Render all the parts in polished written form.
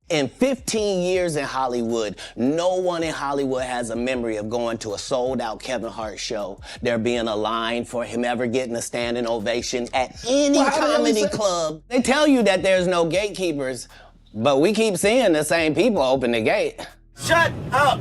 In 15 years in Hollywood, no one in Hollywood has a memory of going to a sold-out Kevin Hart show, there being a line for him ever getting a standing ovation at any comedy club. They tell you that there's no gatekeepers, but we keep seeing the same people open the gate. Shut up!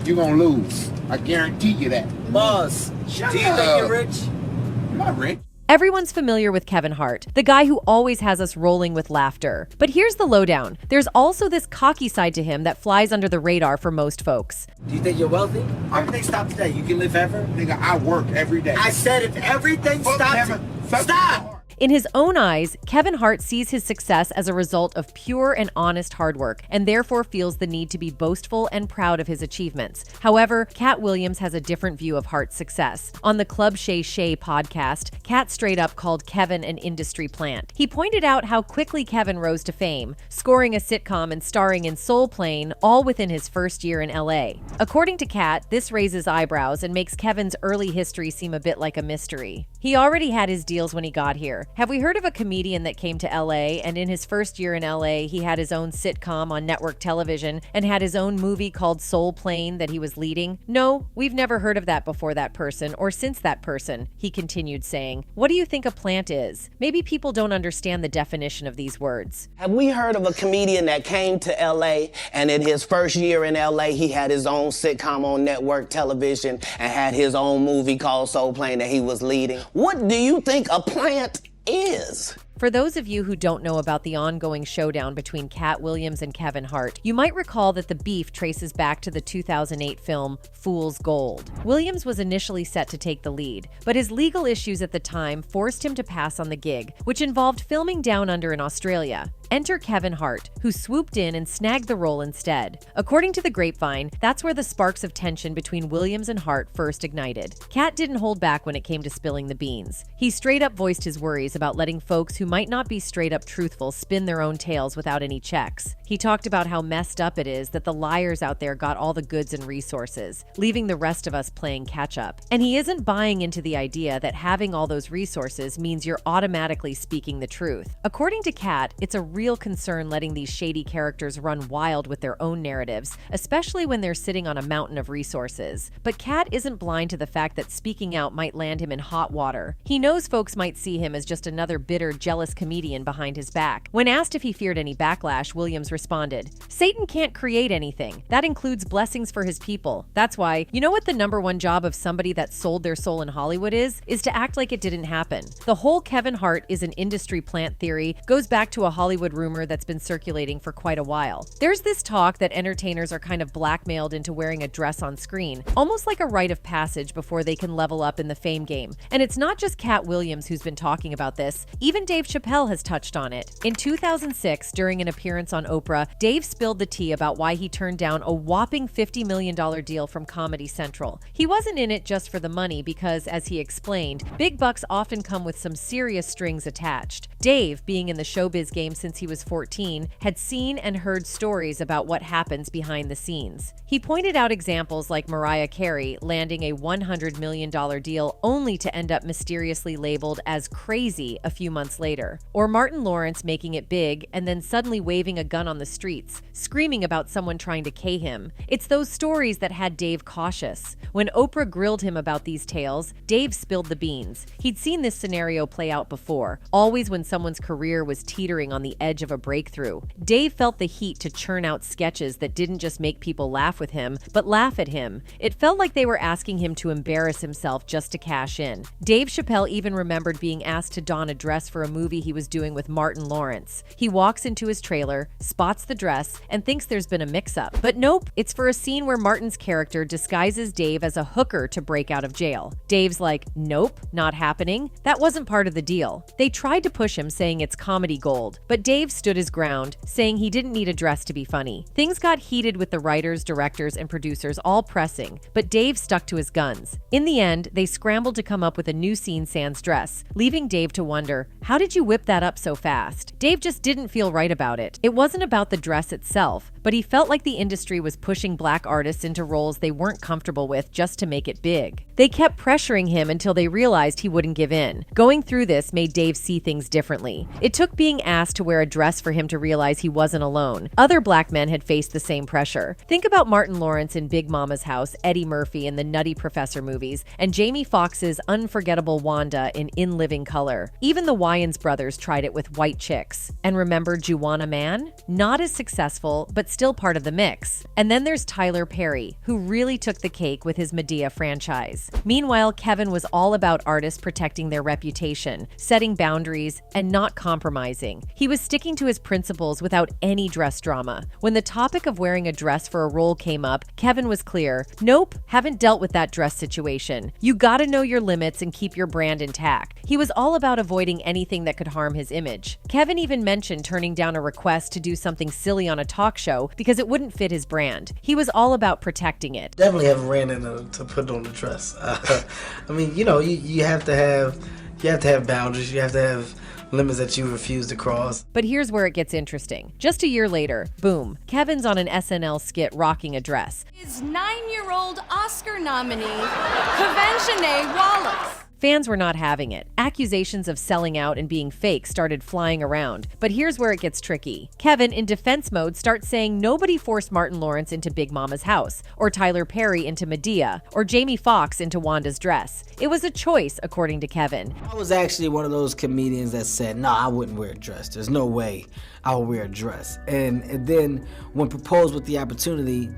You're gonna lose. I guarantee you that. Boss, do you think you're rich? I'm not rich. Everyone's familiar with Kevin Hart, the guy who always has us rolling with laughter. But here's the lowdown. There's also this cocky side to him that flies under the radar for most folks. Do you think you're wealthy? Everything stopped today. You can live ever? Nigga, I work every day. I said if everything stopped, stop! In his own eyes, Kevin Hart sees his success as a result of pure and honest hard work, and therefore feels the need to be boastful and proud of his achievements. However, Katt Williams has a different view of Hart's success. On the Club Shay Shay podcast, Katt straight up called Kevin an industry plant. He pointed out how quickly Kevin rose to fame, scoring a sitcom and starring in Soul Plane, all within his first year in LA. According to Katt, this raises eyebrows and makes Kevin's early history seem a bit like a mystery. He already had his deals when he got here. Have we heard of a comedian that came to LA and in his first year in LA, he had his own sitcom on network television and had his own movie called Soul Plane that he was leading? No, we've never heard of that before that person or since that person, he continued saying. What do you think a plant is? Maybe people don't understand the definition of these words. Have we heard of a comedian that came to LA and in his first year in LA, he had his own sitcom on network television and had his own movie called Soul Plane that he was leading? What do you think a plant is? For those of you who don't know about the ongoing showdown between Katt Williams and Kevin Hart, you might recall that the beef traces back to the 2008 film Fool's Gold. Williams was initially set to take the lead, but his legal issues at the time forced him to pass on the gig, which involved filming down under in Australia. Enter Kevin Hart, who swooped in and snagged the role instead. According to the grapevine, that's where the sparks of tension between Williams and Hart first ignited. Katt didn't hold back when it came to spilling the beans. He straight up voiced his worries about letting folks who might not be straight up truthful spin their own tales without any checks. He talked about how messed up it is that the liars out there got all the goods and resources, leaving the rest of us playing catch up. And he isn't buying into the idea that having all those resources means you're automatically speaking the truth. According to Katt, it's a real concern letting these shady characters run wild with their own narratives, especially when they're sitting on a mountain of resources. But Katt isn't blind to the fact that speaking out might land him in hot water. He knows folks might see him as just another bitter, jealous comedian behind his back. When asked if he feared any backlash, Williams responded, "Satan can't create anything. That includes blessings for his people. That's why, you know what the #1 job of somebody that sold their soul in Hollywood is to act like it didn't happen." The whole Kevin Hart is an industry plant theory goes back to a Hollywood rumor that's been circulating for quite a while. There's this talk that entertainers are kind of blackmailed into wearing a dress on screen, almost like a rite of passage before they can level up in the fame game. And it's not just Katt Williams who's been talking about this, even Dave Chappelle has touched on it. In 2006, during an appearance on Oprah, Dave spilled the tea about why he turned down a whopping $50 million deal from Comedy Central. He wasn't in it just for the money because, as he explained, big bucks often come with some serious strings attached. Dave, being in the showbiz game since he was 14, had seen and heard stories about what happens behind the scenes. He pointed out examples like Mariah Carey landing a $100 million deal only to end up mysteriously labeled as crazy a few months later, or Martin Lawrence making it big and then suddenly waving a gun on the streets, screaming about someone trying to K him. It's those stories that had Dave cautious. When Oprah grilled him about these tales, Dave spilled the beans. He'd seen this scenario play out before, always when someone's career was teetering on the edge of a breakthrough. Dave felt the heat to churn out sketches that didn't just make people laugh with him, but laugh at him. It felt like they were asking him to embarrass himself just to cash in. Dave Chappelle even remembered being asked to don a dress for a movie he was doing with Martin Lawrence. He walks into his trailer, spots the dress, and thinks there's been a mix-up. But nope, it's for a scene where Martin's character disguises Dave as a hooker to break out of jail. Dave's like, nope, not happening. That wasn't part of the deal. They tried to push him, saying it's comedy gold, but Dave stood his ground, saying he didn't need a dress to be funny. Things got heated with the writers, directors, and producers all pressing, but Dave stuck to his guns. In the end, they scrambled to come up with a new scene sans dress, leaving Dave to wonder, how did you whip that up so fast? Dave just didn't feel right about it. It wasn't about the dress itself, but he felt like the industry was pushing black artists into roles they weren't comfortable with just to make it big. They kept pressuring him until they realized he wouldn't give in. Going through this made Dave see things differently. It took being asked to wear a dress for him to realize he wasn't alone. Other black men had faced the same pressure. Think about Martin Lawrence in Big Mama's House, Eddie Murphy in the Nutty Professor movies, and Jamie Foxx's unforgettable Wanda in Living Color. Even the Wayans brothers tried it with White Chicks. And remember Juwanna Mann? Not as successful, but still part of the mix. And then there's Tyler Perry, who really took the cake with his Medea franchise. Meanwhile, Kevin was all about artists protecting their reputation, setting boundaries, and not compromising. He was sticking to his principles without any dress drama. When the topic of wearing a dress for a role came up, Kevin was clear, nope, haven't dealt with that dress situation. You gotta know your limits and keep your brand intact. He was all about avoiding anything that could harm his image. Kevin even mentioned turning down a request to do something silly on a talk show because it wouldn't fit his brand. He was all about protecting it. Definitely haven't ran into to put on the dress. I mean, you know, you have to have boundaries. You have to have limits that you refuse to cross. But here's where it gets interesting. Just a year later, boom, Kevin's on an SNL skit rocking a dress. His 9-year-old Oscar nominee, Kevin Wallace. Fans were not having it. Accusations of selling out and being fake started flying around. But here's where it gets tricky. Kevin, in defense mode, starts saying nobody forced Martin Lawrence into Big Mama's House, or Tyler Perry into Medea, or Jamie Foxx into Wanda's dress. It was a choice, according to Kevin. I was actually one of those comedians that said, no, I wouldn't wear a dress. There's no way I would wear a dress. And then when proposed with the opportunity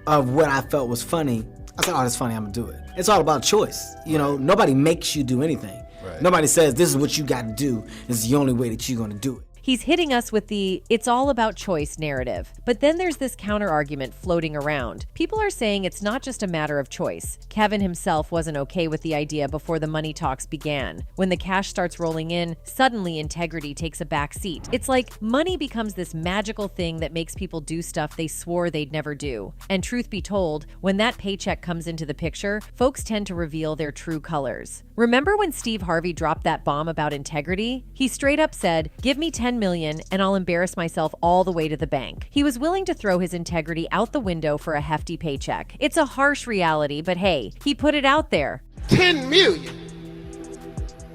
of what I felt was funny, I said, oh, that's funny, I'm gonna do it. It's all about choice. You know, nobody makes you do anything. Right. Nobody says this is what you got to do. This is the only way that you're gonna do it. He's hitting us with the "it's all about choice" narrative. But then there's this counter-argument floating around. People are saying it's not just a matter of choice. Kevin himself wasn't okay with the idea before the money talks began. When the cash starts rolling in, suddenly integrity takes a back seat. It's like money becomes this magical thing that makes people do stuff they swore they'd never do. And truth be told, when that paycheck comes into the picture, folks tend to reveal their true colors. Remember when Steve Harvey dropped that bomb about integrity? He straight up said, "Give me $10 million and I'll embarrass myself all the way to the bank." He was willing to throw his integrity out the window for a hefty paycheck. It's a harsh reality, but hey, he put it out there. 10 million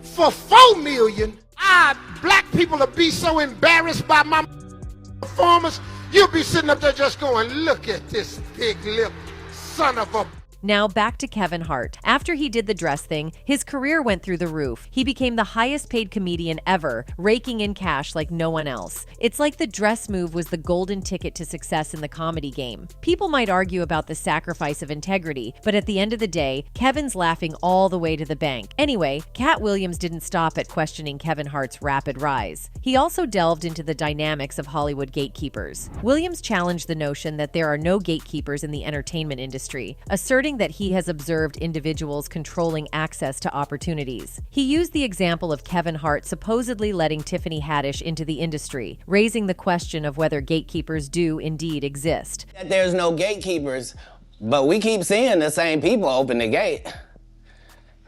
for 4 million. Black people will be so embarrassed by my performance. You'll be sitting up there just going, look at this big lip son of a... Now back to Kevin Hart. After he did the dress thing, his career went through the roof. He became the highest paid comedian ever, raking in cash like no one else. It's like the dress move was the golden ticket to success in the comedy game. People might argue about the sacrifice of integrity, but at the end of the day, Kevin's laughing all the way to the bank. Anyway, Katt Williams didn't stop at questioning Kevin Hart's rapid rise. He also delved into the dynamics of Hollywood gatekeepers. Williams challenged the notion that there are no gatekeepers in the entertainment industry, asserting that he has observed individuals controlling access to opportunities. He used the example of Kevin Hart supposedly letting Tiffany Haddish into the industry, raising the question of whether gatekeepers do indeed exist. There's no gatekeepers, but we keep seeing the same people open the gate.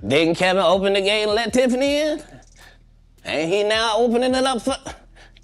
Didn't Kevin open the gate and let Tiffany in? Ain't he now opening it up for...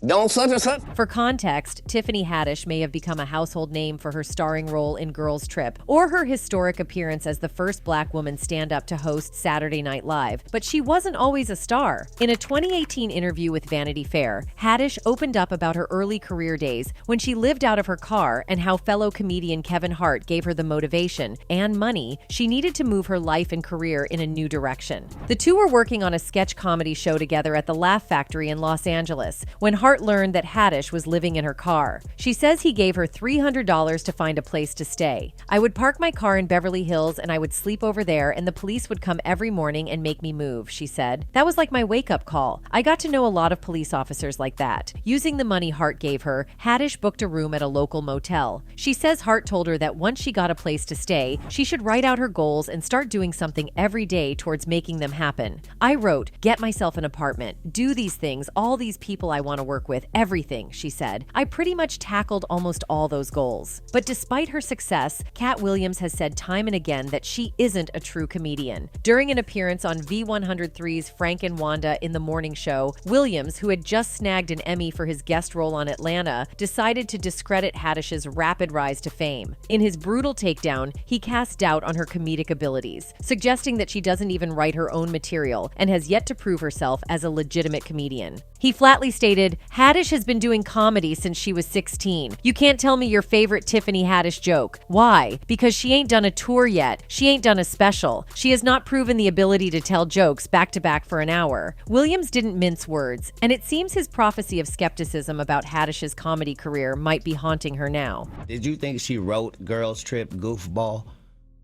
Don't such and such. For context, Tiffany Haddish may have become a household name for her starring role in Girls Trip, or her historic appearance as the first black woman stand-up to host Saturday Night Live, but she wasn't always a star. In a 2018 interview with Vanity Fair, Haddish opened up about her early career days when she lived out of her car and how fellow comedian Kevin Hart gave her the motivation and money she needed to move her life and career in a new direction. The two were working on a sketch comedy show together at the Laugh Factory in Los Angeles when Hart learned that Haddish was living in her car. She says he gave her $300 to find a place to stay. "I would park my car in Beverly Hills and I would sleep over there and the police would come every morning and make me move," she said. "That was like my wake-up call. I got to know a lot of police officers like that." Using the money Hart gave her, Haddish booked a room at a local motel. She says Hart told her that once she got a place to stay, she should write out her goals and start doing something every day towards making them happen. "I wrote, get myself an apartment, do these things, all these people I want to work with, everything," she said. "I pretty much tackled almost all those goals." But despite her success, Katt Williams has said time and again that she isn't a true comedian. During an appearance on V103's Frank and Wanda in the Morning Show, Williams, who had just snagged an Emmy for his guest role on Atlanta, decided to discredit Haddish's rapid rise to fame. In his brutal takedown, he cast doubt on her comedic abilities, suggesting that she doesn't even write her own material and has yet to prove herself as a legitimate comedian. He flatly stated, Haddish has been doing comedy since she was 16. You can't tell me your favorite Tiffany Haddish joke. Why? Because she ain't done a tour yet. She ain't done a special. She has not proven the ability to tell jokes back to back for an hour. Williams didn't mince words, and it seems his prophecy of skepticism about Haddish's comedy career might be haunting her now. Did you think she wrote Girls Trip Goofball?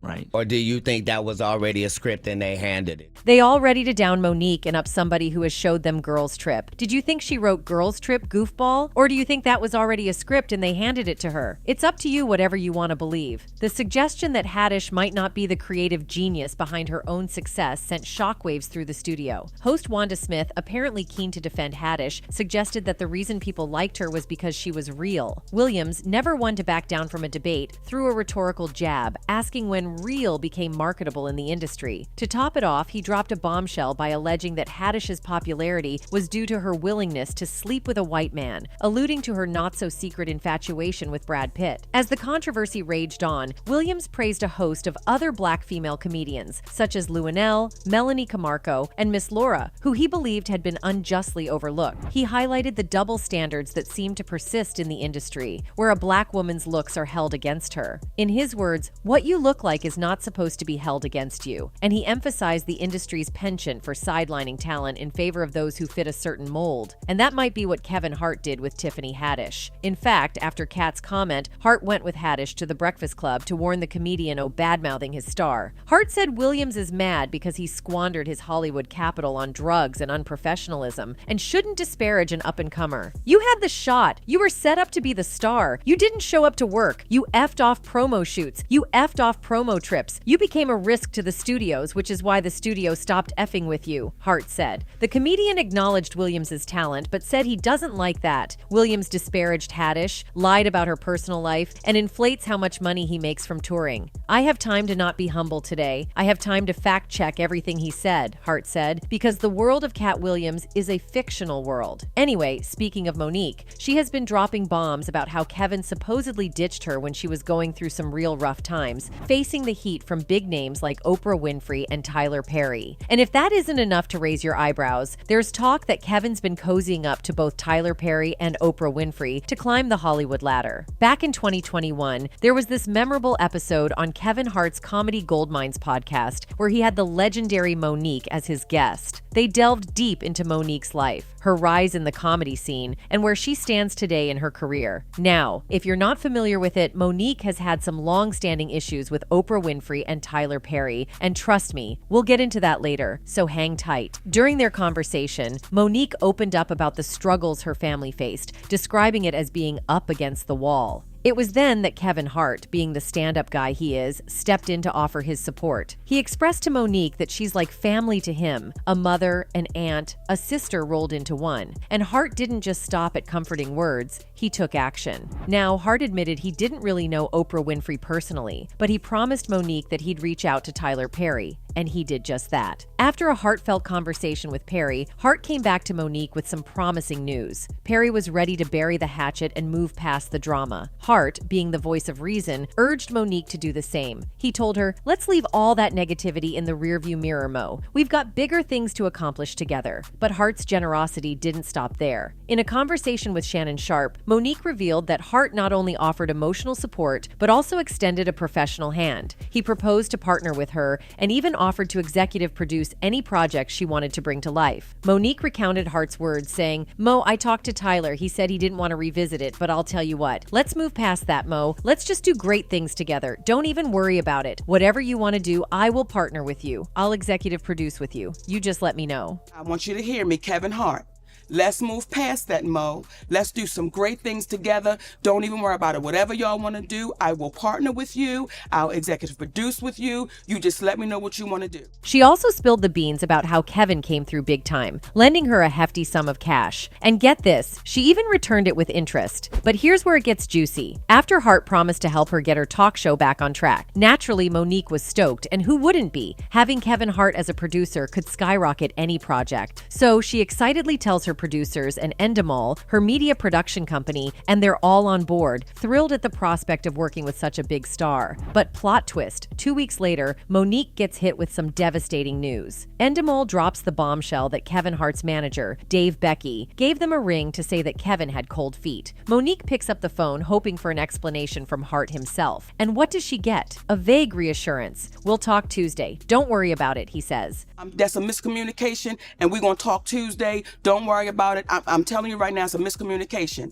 Right. Or do you think that was already a script and they handed it? They all ready to down Monique and up somebody who has showed them Girls Trip. Did you think she wrote Girls Trip Goofball? Or do you think that was already a script and they handed it to her? It's up to you whatever you want to believe. The suggestion that Haddish might not be the creative genius behind her own success sent shockwaves through the studio. Host Wanda Smith, apparently keen to defend Haddish, suggested that the reason people liked her was because she was real. Williams, never one to back down from a debate, threw a rhetorical jab, asking when real became marketable in the industry. To top it off, he dropped a bombshell by alleging that Haddish's popularity was due to her willingness to sleep with a white man, alluding to her not-so-secret infatuation with Brad Pitt. As the controversy raged on, Williams praised a host of other black female comedians, such as Luanell, Melanie Camarco, and Miss Laura, who he believed had been unjustly overlooked. He highlighted the double standards that seem to persist in the industry, where a black woman's looks are held against her. In his words, "What you look like is not supposed to be held against you," and he emphasized the industry's penchant for sidelining talent in favor of those who fit a certain mold. And that might be what Kevin Hart did with Tiffany Haddish. In fact, after Katt's comment, Hart went with Haddish to the Breakfast Club to warn the comedian of bad-mouthing his star. Hart said Williams is mad because he squandered his Hollywood capital on drugs and unprofessionalism, and shouldn't disparage an up-and-comer. You had the shot. You were set up to be the star. You didn't show up to work. You effed off promo shoots. You effed off promo trips. You became a risk to the studios, which is why the studio stopped effing with you, Hart said. The comedian acknowledged Williams' talent, but said he doesn't like that. Williams disparaged Haddish, lied about her personal life, and inflates how much money he makes from touring. "I have time to not be humble today. I have time to fact-check everything he said," Hart said, because the world of Katt Williams is a fictional world. Anyway, speaking of Monique, she has been dropping bombs about how Kevin supposedly ditched her when she was going through some real rough times, facing the heat from big names like Oprah Winfrey and Tyler Perry. And if that isn't enough to raise your eyebrows, there's talk that Kevin's been cozying up to both Tyler Perry and Oprah Winfrey to climb the Hollywood ladder. Back in 2021, there was this memorable episode on Kevin Hart's Comedy Goldmines podcast where he had the legendary Monique as his guest. They delved deep into Monique's life, her rise in the comedy scene, and where she stands today in her career. Now, if you're not familiar with it, Monique has had some long-standing issues with Oprah Winfrey and Tyler Perry, and trust me, we'll get into that later, so hang tight. During their conversation, Monique opened up about the struggles her family faced, describing it as being up against the wall. It was then that Kevin Hart, being the stand-up guy he is, stepped in to offer his support. He expressed to Monique that she's like family to him, a mother, an aunt, a sister rolled into one. And Hart didn't just stop at comforting words, he took action. Now, Hart admitted he didn't really know Oprah Winfrey personally, but he promised Monique that he'd reach out to Tyler Perry. And he did just that. After a heartfelt conversation with Perry, Hart came back to Monique with some promising news. Perry was ready to bury the hatchet and move past the drama. Hart, being the voice of reason, urged Monique to do the same. He told her, "Let's leave all that negativity in the rearview mirror, Mo. We've got bigger things to accomplish together." But Hart's generosity didn't stop there. In a conversation with Shannon Sharp, Monique revealed that Hart not only offered emotional support, but also extended a professional hand. He proposed to partner with her and even offered to executive produce any project she wanted to bring to life. Monique recounted Hart's words, saying, "Mo, I talked to Tyler. He said he didn't want to revisit it, but I'll tell you what. Let's move past that, Mo. Let's just do great things together. Don't even worry about it. Whatever you want to do, I will partner with you. I'll executive produce with you. You just let me know." I want you to hear me, Kevin Hart. Let's move past that, Mo. Let's do some great things together. Don't even worry about it. Whatever y'all want to do, I will partner with you. I'll executive produce with you. You just let me know what you want to do. She also spilled the beans about how Kevin came through big time, lending her a hefty sum of cash. And get this, she even returned it with interest. But here's where it gets juicy. After Hart promised to help her get her talk show back on track, naturally Monique was stoked, and who wouldn't be? Having Kevin Hart as a producer could skyrocket any project. So she excitedly tells her producers, and Endemol, her media production company, and they're all on board, thrilled at the prospect of working with such a big star. But plot twist, 2 weeks later, Monique gets hit with some devastating news. Endemol drops the bombshell that Kevin Hart's manager, Dave Becky, gave them a ring to say that Kevin had cold feet. Monique picks up the phone hoping for an explanation from Hart himself. And what does she get? A vague reassurance. "We'll talk Tuesday. Don't worry about it," he says. That's a miscommunication, and we're going to talk Tuesday. Don't worry about it. I'm telling you right now, it's a miscommunication.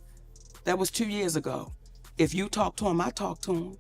That was 2 years ago. If you talk to him, I talk to him.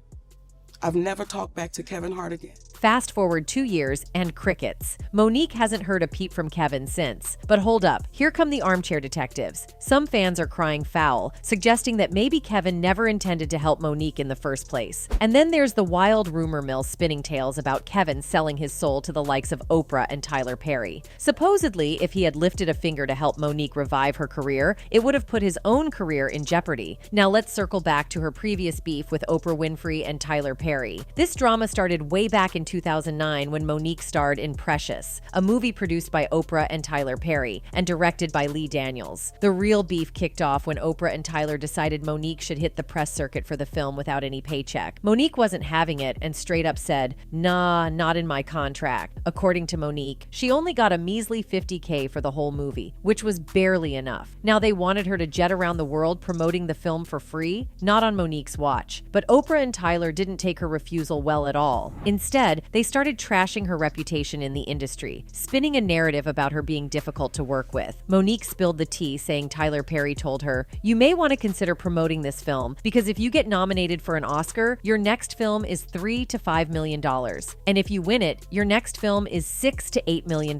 I've never talked back to Kevin Hart again. Fast forward 2 years and crickets. Monique hasn't heard a peep from Kevin since. But hold up, here come the armchair detectives. Some fans are crying foul, suggesting that maybe Kevin never intended to help Monique in the first place. And then there's the wild rumor mill spinning tales about Kevin selling his soul to the likes of Oprah and Tyler Perry. Supposedly, if he had lifted a finger to help Monique revive her career, it would have put his own career in jeopardy. Now let's circle back to her previous beef with Oprah Winfrey and Tyler Perry. This drama started way back in 2009 when Monique starred in Precious, a movie produced by Oprah and Tyler Perry and directed by Lee Daniels. The real beef kicked off when Oprah and Tyler decided Monique should hit the press circuit for the film without any paycheck. Monique wasn't having it and straight up said, "Nah, not in my contract." According to Monique, she only got a measly $50K for the whole movie, which was barely enough. Now they wanted her to jet around the world promoting the film for free? Not on Monique's watch. But Oprah and Tyler didn't take her refusal well at all. Instead, they started trashing her reputation in the industry, spinning a narrative about her being difficult to work with. Monique spilled the tea, saying Tyler Perry told her, "You may want to consider promoting this film, because if you get nominated for an Oscar, your next film is $3 to $5 million. And if you win it, your next film is $6 to $8 million.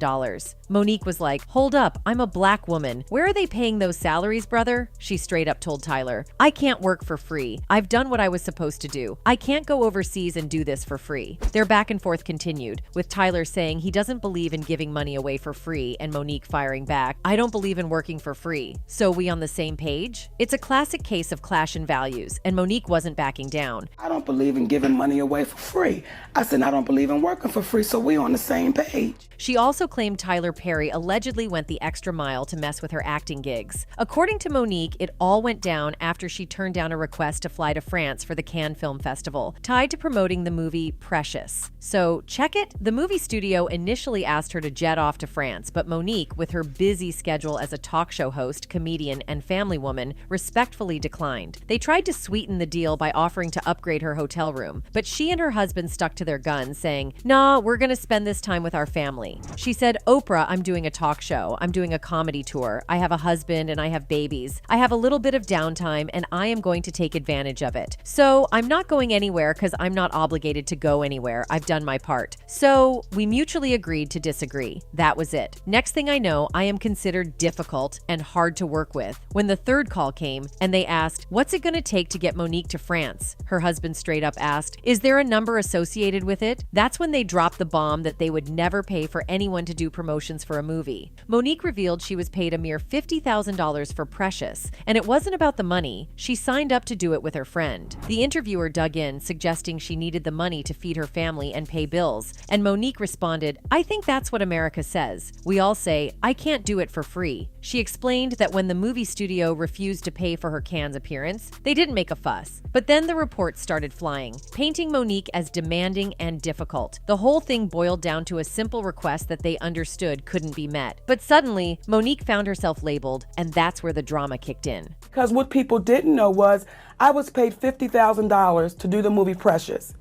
Monique was like, "Hold up, I'm a black woman. Where are they paying those salaries, brother?" She straight up told Tyler, "I can't work for free. I've done what I was supposed to do. I can't go overseas and do this for free." Their back and forth continued, with Tyler saying he doesn't believe in giving money away for free, and Monique firing back, "I don't believe in working for free. So we on the same page?" It's a classic case of clash in values, and Monique wasn't backing down. "I don't believe in giving money away for free." I said, "I don't believe in working for free, so we on the same page." She also claimed Tyler Perry allegedly went the extra mile to mess with her acting gigs. According to Monique, it all went down after she turned down a request to fly to France for the Cannes Film Festival, tied to promoting the movie Precious. So, check it? The movie studio initially asked her to jet off to France, but Monique, with her busy schedule as a talk show host, comedian, and family woman, respectfully declined. They tried to sweeten the deal by offering to upgrade her hotel room, but she and her husband stuck to their guns, saying, "Nah, we're gonna spend this time with our family." She said, "Oprah, I'm doing a talk show. I'm doing a comedy tour. I have a husband and I have babies. I have a little bit of downtime and I am going to take advantage of it. So I'm not going anywhere because I'm not obligated to go anywhere. I've done my part." So we mutually agreed to disagree. That was it. Next thing I know, I am considered difficult and hard to work with. When the third call came and they asked, "What's it going to take to get Monique to France?" her husband straight up asked, "Is there a number associated with it?" That's when they dropped the bomb that they would never pay for anyone to do promotions for a movie. Monique revealed she was paid a mere $50,000 for Precious, and it wasn't about the money. She signed up to do it with her friend. The interviewer dug in, suggesting she needed the money to feed her family and pay bills, and Monique responded, "I think that's what America says. We all say, I can't do it for free." She explained that when the movie studio refused to pay for her Cannes appearance, they didn't make a fuss. But then the reports started flying, painting Monique as demanding and difficult. The whole thing boiled down to a simple request that they understood couldn't be met. But suddenly, Monique found herself labeled, and that's where the drama kicked in. Because what people didn't know was I was paid $50,000 to do the movie Precious.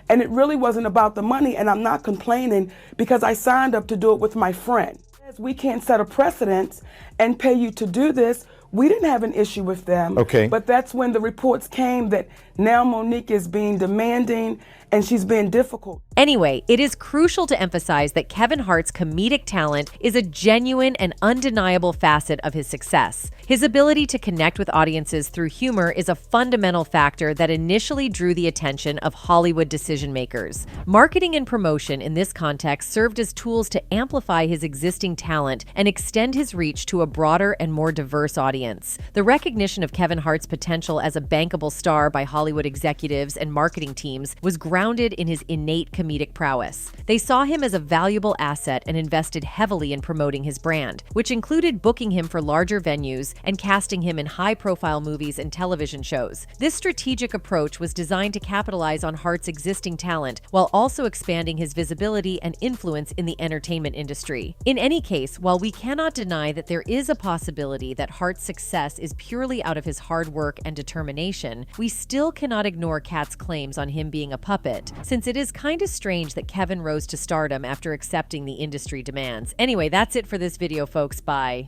And it really wasn't about the money, and I'm not complaining because I signed up to do it with my friend. We can't set a precedent and pay you to do this. We didn't have an issue with them. Okay. But that's when the reports came that now Monique is being demanding and she's being difficult. Anyway, it is crucial to emphasize that Kevin Hart's comedic talent is a genuine and undeniable facet of his success. His ability to connect with audiences through humor is a fundamental factor that initially drew the attention of Hollywood decision makers. Marketing and promotion in this context served as tools to amplify his existing talent and extend his reach to a broader and more diverse audience. The recognition of Kevin Hart's potential as a bankable star by Hollywood executives and marketing teams was groundbreaking grounded in his innate comedic prowess. They saw him as a valuable asset and invested heavily in promoting his brand, which included booking him for larger venues and casting him in high-profile movies and television shows. This strategic approach was designed to capitalize on Hart's existing talent while also expanding his visibility and influence in the entertainment industry. In any case, while we cannot deny that there is a possibility that Hart's success is purely out of his hard work and determination, we still cannot ignore Katt's claims on him being a puppet, since it is kinda strange that Kevin rose to stardom after accepting the industry demands. Anyway, that's it for this video, folks. Bye.